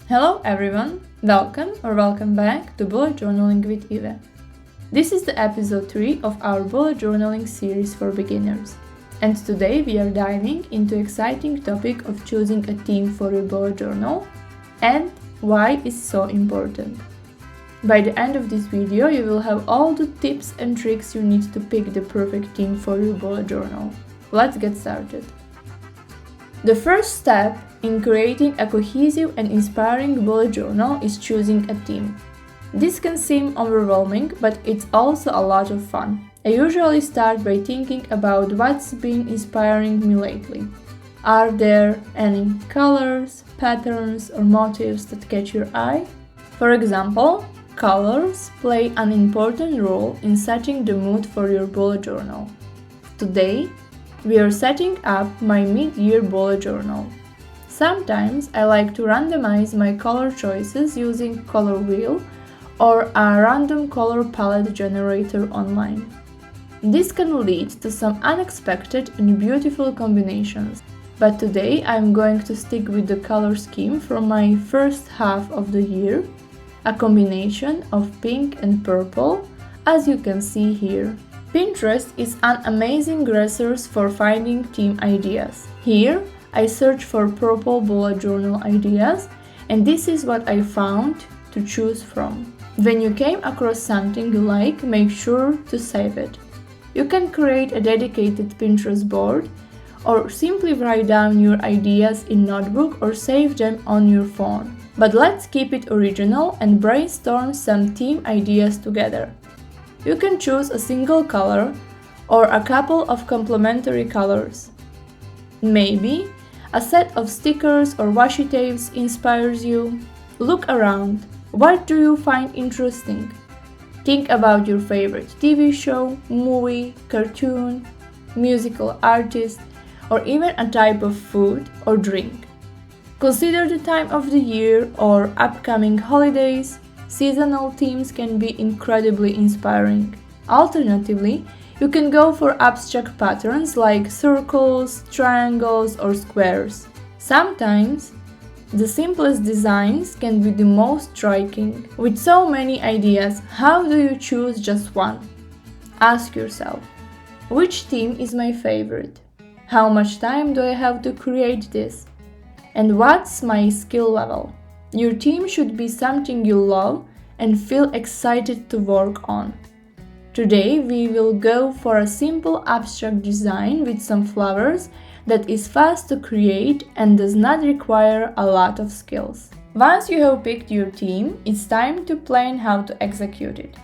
Hello everyone, welcome back to Bullet Journaling with Eve. This is the episode 3 of our bullet journaling series for beginners. And today we are diving into exciting topic of choosing a theme for your bullet journal and why it's so important. By the end of this video, you will have all the tips and tricks you need to pick the perfect theme for your bullet journal. Let's get started. The first step in creating a cohesive and inspiring bullet journal is choosing a theme. This can seem overwhelming, but it's also a lot of fun. I usually start by thinking about what's been inspiring me lately. Are there any colors, patterns, or motifs that catch your eye? For example, colors play an important role in setting the mood for your bullet journal. Today, we are setting up my mid-year bullet journal. Sometimes I like to randomize my color choices using Color Wheel or a random color palette generator online. This can lead to some unexpected and beautiful combinations, but today I'm going to stick with the color scheme from my first half of the year, a combination of pink and purple, as you can see here. Pinterest is an amazing resource for finding theme ideas. Here, I search for purple bullet journal ideas, and this is what I found to choose from. When you came across something you like, make sure to save it. You can create a dedicated Pinterest board, or simply write down your ideas in notebook or save them on your phone. But let's keep it original and brainstorm some theme ideas together. You can choose a single color or a couple of complementary colors. Maybe a set of stickers or washi tapes inspires you. Look around. What do you find interesting? Think about your favorite TV show, movie, cartoon, musical artist, or even a type of food or drink. Consider the time of the year or upcoming holidays. Seasonal themes can be incredibly inspiring. Alternatively, you can go for abstract patterns like circles, triangles, or squares. Sometimes, the simplest designs can be the most striking. With so many ideas, how do you choose just one? Ask yourself, which theme is my favorite? How much time do I have to create this? And what's my skill level? Your theme should be something you love and feel excited to work on. Today we will go for a simple abstract design with some flowers that is fast to create and does not require a lot of skills. Once you have picked your theme, it's time to plan how to execute it.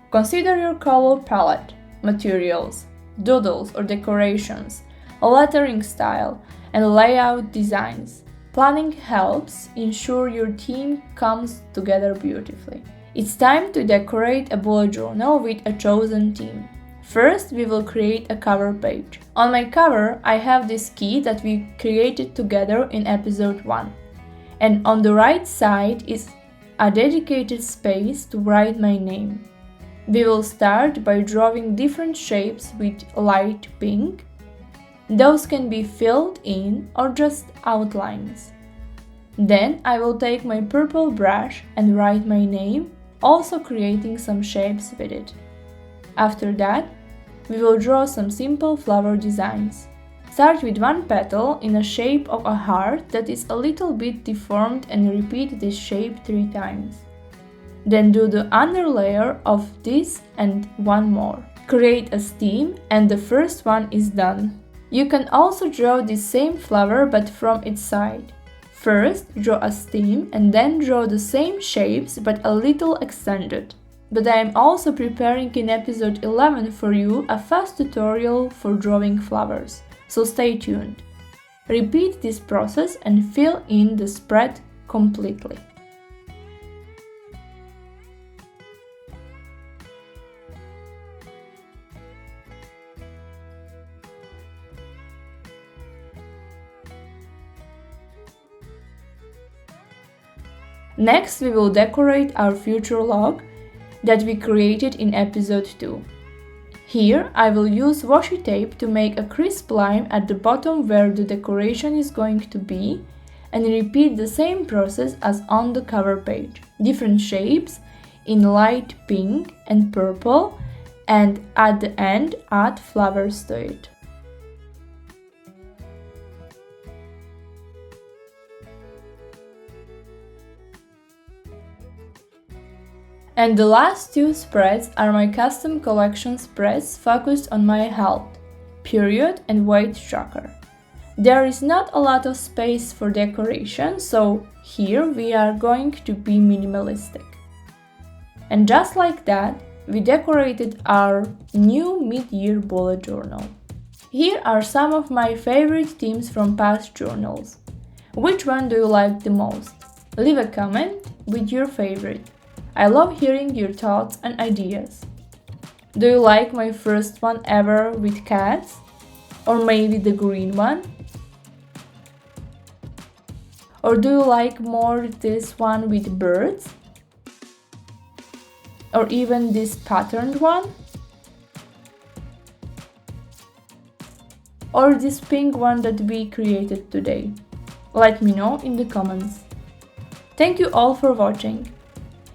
Consider your color palette, materials, doodles or decorations, lettering style, and layout designs. Planning helps ensure your theme comes together beautifully. It's time to decorate a bullet journal with a chosen theme. First, we will create a cover page. On my cover, I have this key that we created together in episode 1. And on the right side is a dedicated space to write my name. We will start by drawing different shapes with light pink. Those can be filled in or just outlines. Then I will take my purple brush and write my name, also creating some shapes with it. After that, we will draw some simple flower designs. Start with one petal in a shape of a heart that is a little bit deformed and repeat this shape 3 times. Then do the underlayer of this and one more. Create a stem and the first one is done. You can also draw this same flower but from its side. First, draw a stem and then draw the same shapes but a little extended. But I am also preparing in episode 11 for you a fast tutorial for drawing flowers, so stay tuned. Repeat this process and fill in the spread completely. Next, we will decorate our future log that we created in episode 2. Here, I will use washi tape to make a crisp line at the bottom where the decoration is going to be and repeat the same process as on the cover page. Different shapes in light pink and purple, and at the end add flowers to it. And the last two spreads are my custom collection spreads focused on my health, period and weight tracker. There is not a lot of space for decoration, so here we are going to be minimalistic. And just like that, we decorated our new mid-year bullet journal. Here are some of my favorite themes from past journals. Which one do you like the most? Leave a comment with your favorite. I love hearing your thoughts and ideas. Do you like my first one ever with cats? Or maybe the green one? Or do you like more this one with birds? Or even this patterned one? Or this pink one that we created today? Let me know in the comments. Thank you all for watching.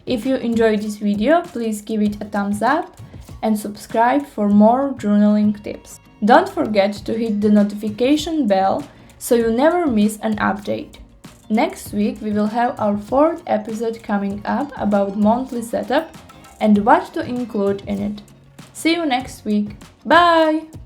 If you enjoyed this video, please give it a thumbs up and subscribe for more journaling tips. Don't forget to hit the notification bell so you never miss an update. Next week we will have our 4th episode coming up about monthly setup and what to include in it. See you next week. Bye!